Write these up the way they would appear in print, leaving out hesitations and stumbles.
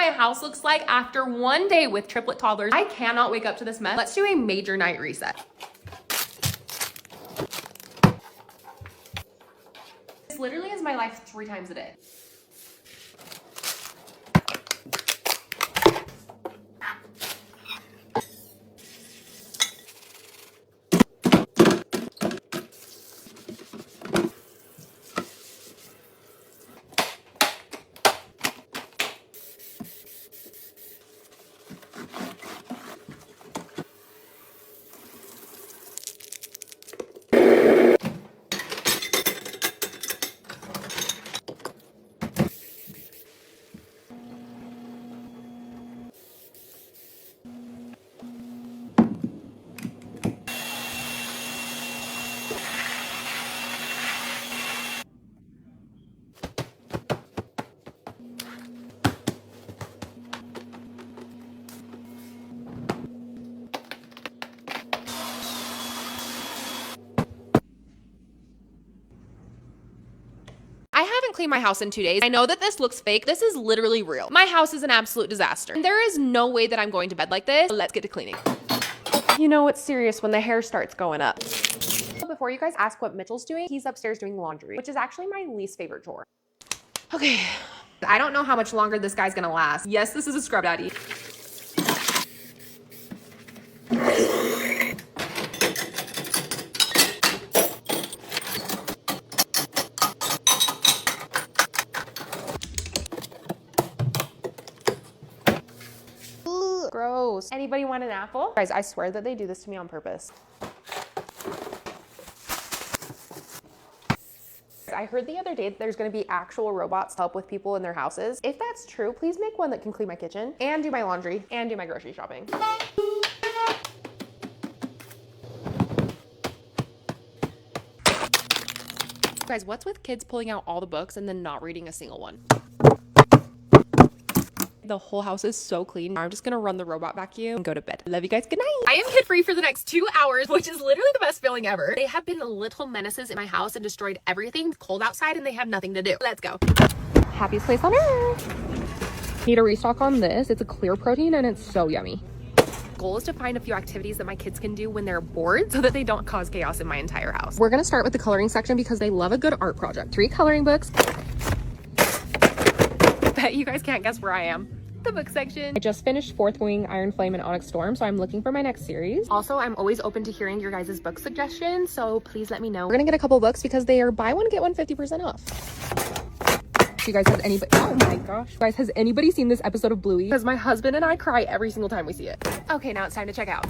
my house looks like after one day with triplet toddlers. I cannot wake up to this mess. Let's do a major night reset. This literally is my life 3 times a day. I haven't cleaned my house in 2 days. I know that this looks fake. This is literally real. My house is an absolute disaster. And there is no way that I'm going to bed like this. Let's get to cleaning. You know it's serious when the hair starts going up. Before you guys ask what Mitchell's doing, he's upstairs doing laundry, which is actually my least favorite chore. Okay. I don't know how much longer this guy's gonna last. Yes, this is a scrub daddy. Gross. Anybody want an apple? Guys, I swear that they do this to me on purpose. I heard the other day that there's gonna be actual robots to help with people in their houses. If that's true, please make one that can clean my kitchen and do my laundry and do my grocery shopping. Guys, what's with kids pulling out all the books and then not reading a single one? The whole house is so clean. I'm just gonna run the robot vacuum and go to bed. Love you guys. Good night. I am kid free for the next 2 hours, which is literally the best feeling ever. They have been little menaces in my house and destroyed everything. It's cold outside and they have nothing to do. Let's go. Happiest place on earth. Need a restock on this. It's a clear protein and it's so yummy. Goal is to find a few activities that my kids can do when they're bored so that they don't cause chaos in my entire house. We're gonna start with the coloring section because they love a good art project. 3 coloring books. Bet you guys can't guess where I am. The book section. I just finished Fourth Wing, Iron Flame, and Onyx Storm, so I'm looking for my next series. Also, I'm always open to hearing your guys' book suggestions, so please let me know. We're gonna get a couple books because they are buy one, get one 50% off. You guys, has anybody, oh my gosh. Guys, has anybody seen this episode of Bluey? Because my husband and I cry every single time we see it. Okay, now it's time to check out.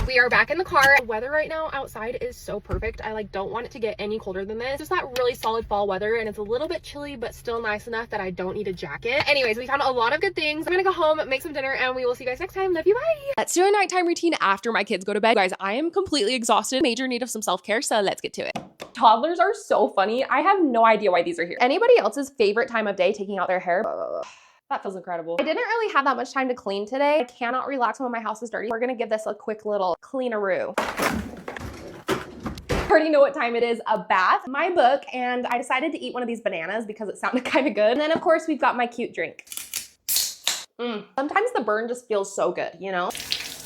We are back in the car. The weather right now outside is so perfect. I don't want it to get any colder than this. It's just that really solid fall weather and it's a little bit chilly, but still nice enough that I don't need a jacket. Anyways, we found a lot of good things. I'm gonna go home, make some dinner, and we will see you guys next time. Love you, bye. Let's do a nighttime routine after my kids go to bed. Guys, I am completely exhausted. Major need of some self-care, so let's get to it. Toddlers are so funny. I have no idea why these are here. Anybody else's favorite time of day taking out their hair? That feels incredible. I didn't really have that much time to clean today. I cannot relax when my house is dirty. We're gonna give this a quick little cleaneroo. I already know what time it is, a bath, my book, and I decided to eat one of these bananas because it sounded kind of good. And then of course we've got my cute drink. Sometimes the burn just feels so good, you know?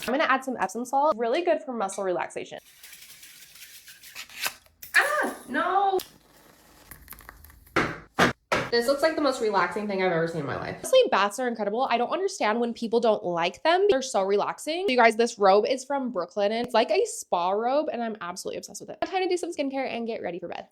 I'm gonna add some Epsom salt. Really good for muscle relaxation. Ah, no. This looks like the most relaxing thing I've ever seen in my life. Honestly, baths are incredible. I don't understand when people don't like them. They're so relaxing. So you guys, this robe is from Brooklyn and it's like a spa robe and I'm absolutely obsessed with it. Time to do some skincare and get ready for bed.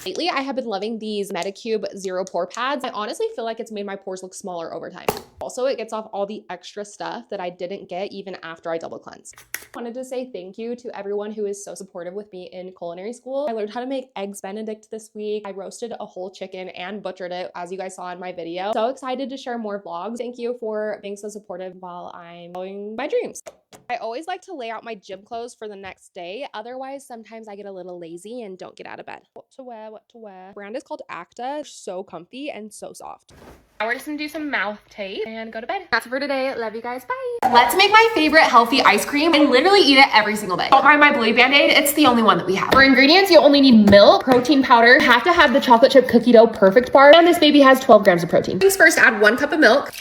Lately, I have been loving these Medicube Zero Pore Pads. I honestly feel like it's made my pores look smaller over time. Also, it gets off all the extra stuff that I didn't get even after I double cleansed. Wanted to say thank you to everyone who is so supportive with me in culinary school. I learned how to make eggs Benedict this week. I roasted a whole chicken and butchered it, as you guys saw in my video. So excited to share more vlogs. Thank you for being so supportive while I'm following my dreams. I always like to lay out my gym clothes for the next day. Otherwise, sometimes I get a little lazy and don't get out of bed. What to wear, what to wear. Brand is called Acta. So comfy and so soft. Now we're just gonna do some mouth tape and go to bed. That's it for today. Love you guys. Bye. Let's make my favorite healthy ice cream. I literally eat it every single day. Don't mind my Bluey Band-Aid. It's the only one that we have. For ingredients, you only need milk, protein powder. You have to have the chocolate chip cookie dough perfect bar. And this baby has 12 grams of protein. First, add 1 cup of milk.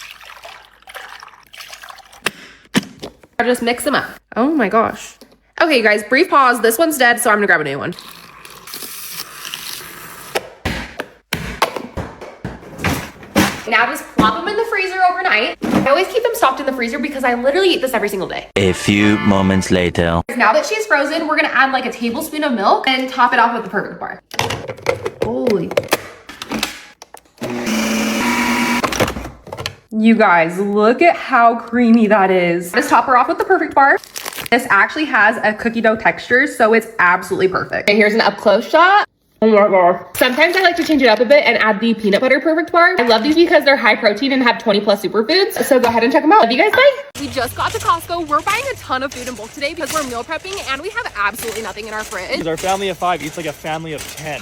I'll just mix them up. Oh my gosh. Okay, you guys, brief pause. This one's dead, so I'm gonna grab a new one. Now just plop them in the freezer overnight. I always keep them stocked in the freezer because I literally eat this every single day. A few moments later. Now that she's frozen, we're gonna add like a tablespoon of milk and top it off with the perfect bar. Holy. You guys, look at how creamy that is. Just top her off with the perfect bar. This actually has a cookie dough texture, so it's absolutely perfect. And here's an up close shot. Oh my god. Sometimes I like to change it up a bit and add the peanut butter perfect bar. I love these because they're high protein and have 20 plus superfoods. So go ahead and check them out. Love you guys, bye. We just got to Costco. We're buying a ton of food in bulk today because we're meal prepping and we have absolutely nothing in our fridge. Because our family of 5 eats like a family of 10.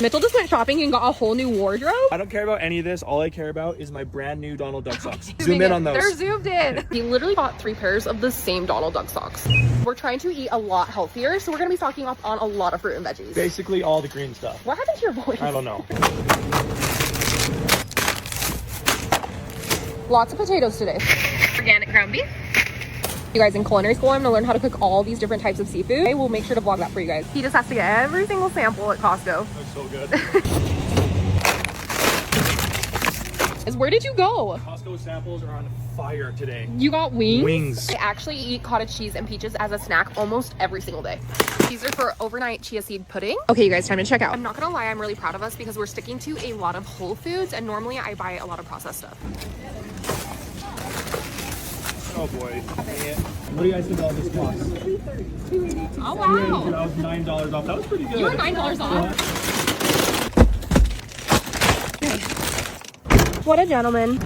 Mitchell just went shopping and got a whole new wardrobe. I don't care about any of this. All I care about is my brand new Donald Duck socks. Zoom in on those. They're zoomed in. He literally bought 3 pairs of the same Donald Duck socks. We're trying to eat a lot healthier, so we're gonna be stocking up on a lot of fruit and veggies. Basically all the green stuff. What happened to your voice? I don't know. Lots of potatoes today. Organic ground beef. You guys, in culinary school, I'm gonna learn how to cook all these different types of seafood. I will make sure to vlog that for you guys. He just has to get every single sample at Costco. That's so good. Where did you go? Costco samples are on fire today. You got wings? Wings. I actually eat cottage cheese and peaches as a snack almost every single day. These are for overnight chia seed pudding. Okay, you guys, time to check out. I'm not gonna lie, I'm really proud of us because we're sticking to a lot of whole foods and normally I buy a lot of processed stuff. Oh boy. What do you guys think all this costs? Oh wow. That was $9 off. That was pretty good. You were $9 off. What a gentleman.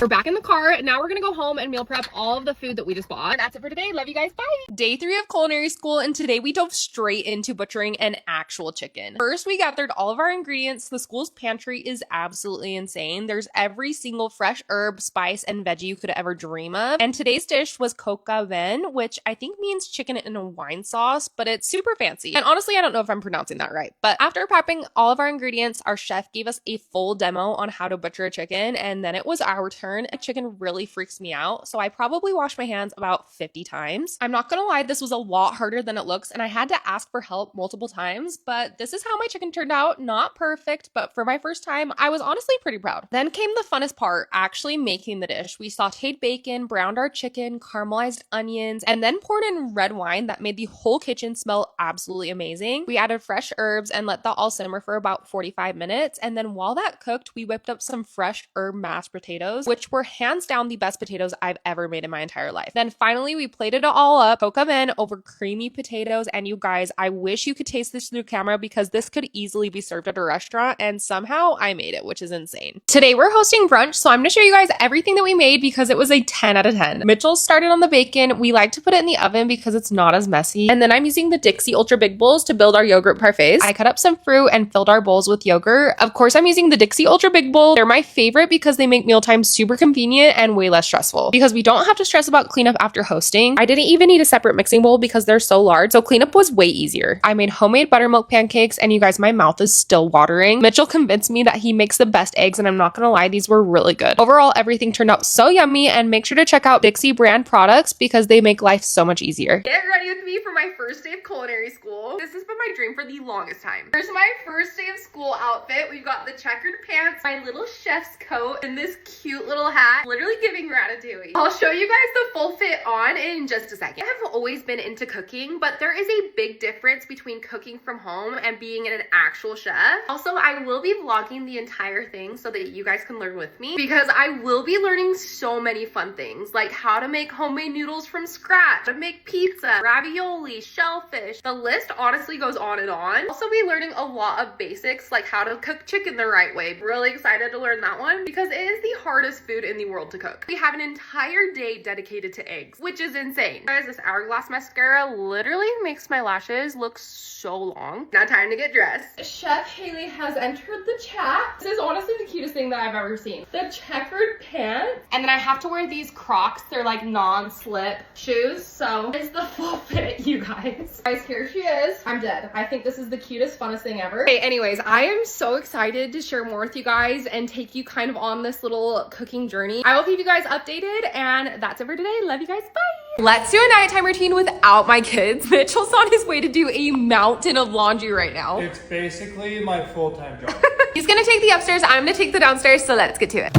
We're back in the car. Now we're gonna go home and meal prep all of the food that we just bought. And that's it for today. Love you guys. Bye. Day 3 of culinary school, and today we dove straight into butchering an actual chicken. First, we gathered all of our ingredients. The school's pantry is absolutely insane. There's every single fresh herb, spice, and veggie you could ever dream of. And today's dish was coca ven, which I think means chicken in a wine sauce, but it's super fancy. And honestly, I don't know if I'm pronouncing that right. But after prepping all of our ingredients, our chef gave us a full demo on how to butcher a chicken, and then it was our turn. A chicken really freaks me out, so I probably washed my hands about 50 times. I'm not gonna lie, this was a lot harder than it looks, and I had to ask for help multiple times, but this is how my chicken turned out. Not perfect, but for my first time, I was honestly pretty proud. Then came the funnest part, actually making the dish. We sauteed bacon, browned our chicken, caramelized onions, and then poured in red wine that made the whole kitchen smell absolutely amazing. We added fresh herbs and let that all simmer for about 45 minutes, and then while that cooked, we whipped up some fresh herb mashed potatoes, which were hands down the best potatoes I've ever made in my entire life. Then finally, we plated it all up, coca ven over creamy potatoes, and you guys, I wish you could taste this through camera because this could easily be served at a restaurant, and somehow I made it, which is insane. Today we're hosting brunch, so I'm gonna show you guys everything that we made because it was a 10 out of 10. Mitchell started on the bacon. We like to put it in the oven because it's not as messy. And then I'm using the Dixie Ultra Big Bowls to build our yogurt parfaits. I cut up some fruit and filled our bowls with yogurt. Of course, I'm using the Dixie Ultra Big Bowl. They're my favorite because they make mealtime super convenient and way less stressful because we don't have to stress about cleanup after hosting. I didn't even need a separate mixing bowl because they're so large, so cleanup was way easier. I made homemade buttermilk pancakes, and you guys, my mouth is still watering. Mitchell convinced me that he makes the best eggs, and I'm not gonna lie, these were really good. Overall, everything turned out so yummy, and make sure to check out Dixie brand products because they make life so much easier. Get ready with me for my first day of culinary school. This has been my dream for the longest time. Here's my first day of school outfit. We've got the checkered pants, my little chef's coat, and this cute little hat. Literally giving Ratatouille. I'll show you guys the full fit on in just a second. I have always been into cooking, but there is a big difference between cooking from home and being an actual chef. Also, I will be vlogging the entire thing so that you guys can learn with me because I will be learning so many fun things like how to make homemade noodles from scratch, how to make pizza, ravioli, shellfish. The list honestly goes on and on. Also be learning a lot of basics like how to cook chicken the right way. Really excited to learn that one because it is the hardest food in the world to cook. We have an entire day dedicated to eggs, which is insane. Guys, this Hourglass mascara literally makes my lashes look so long. Now time to get dressed. Chef Haley has entered the chat. This is honestly the cutest thing that I've ever seen. The checkered pants. And then I have to wear these Crocs. They're like non-slip shoes. So it's the full fit, you guys. Guys, here she is. I'm dead. I think this is the cutest, funnest thing ever. Okay, anyways, I am so excited to share more with you guys and take you kind of on this little cooking journey. I will keep you guys updated, and that's it for today. Love you guys. Bye. Let's do a nighttime routine without my kids. Mitchell's on his way to do a mountain of laundry right now. It's basically my full-time job. He's gonna take the upstairs, I'm gonna take the downstairs, so let's get to it.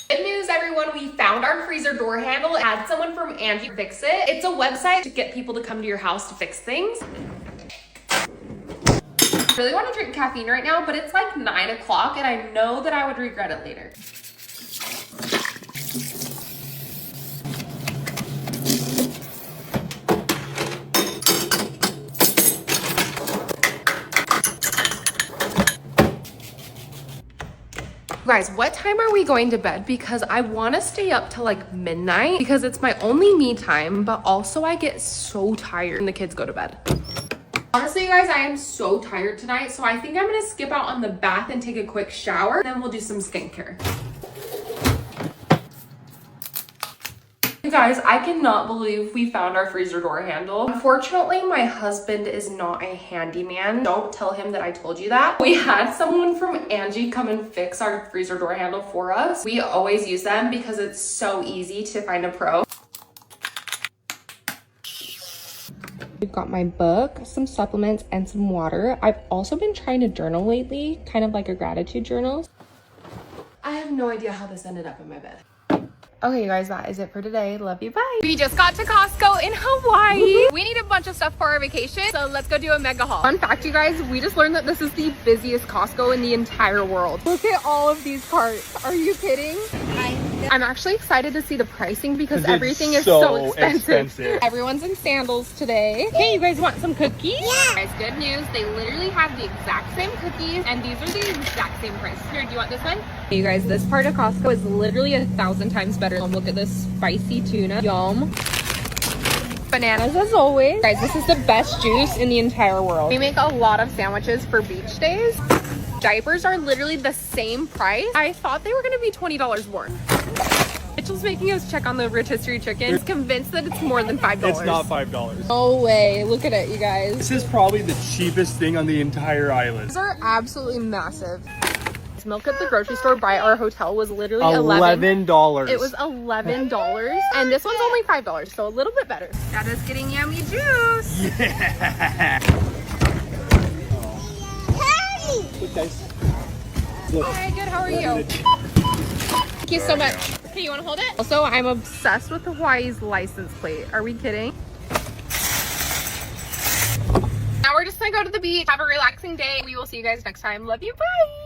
Good news, everyone, we found our freezer door handle. Had someone from Angie fix it. It's a website to get people to come to your house to fix things. I really want to drink caffeine right now, but it's like 9 o'clock and I know that I would regret it later. Guys, what time are we going to bed? Because I want to stay up till like midnight because it's my only me time, but also I get so tired when the kids go to bed. Honestly, you guys, I am so tired tonight, so I think I'm gonna skip out on the bath and take a quick shower, and then we'll do some skincare. You guys, I cannot believe we found our freezer door handle. Unfortunately, my husband is not a handyman. Don't tell him that I told you that. We had someone from Angie come and fix our freezer door handle for us. We always use them because it's so easy to find a pro. We've got my book, some supplements, and some water. I've also been trying to journal lately, kind of like a gratitude journal. I have no idea how this ended up in my bed. Okay, you guys, that is it for today. Love you, bye. We just got to Costco in Hawaii. We need a bunch of stuff for our vacation, so let's go do a mega haul. Fun fact, you guys, we just learned that this is the busiest Costco in the entire world. Look at all of these carts. Are you kidding? I'm actually excited to see the pricing because everything is so expensive. Everyone's in sandals today. Hey, you guys want some cookies? Yeah. Guys, good news. They literally have the exact same cookies and these are the exact same price. Here, do you want this one? Hey, you guys, this part of Costco is literally 1,000 times better. Look at this spicy tuna. Yum. Bananas as always. Guys, this is the best juice in the entire world. We make a lot of sandwiches for beach days. Diapers are literally the same price. I thought they were gonna be $20 more. Mitchell's making us check on the rotisserie chicken. He's convinced that it's more than $5. It's not $5. No way. Look at it, you guys. This is probably the cheapest thing on the entire island. These are absolutely massive. Milk at the grocery store by our hotel was literally $11. It was $11 and this one's only $5, so a little bit better. That is getting yummy juice. Yeah. Look, guys. Look. Hi, good. How are you? Thank you so much. Okay, you want to hold it? Also, I'm obsessed with Hawaii's license plate. Are we kidding? Now we're just gonna go to the beach, have a relaxing day. We will see you guys next time. Love you. Bye.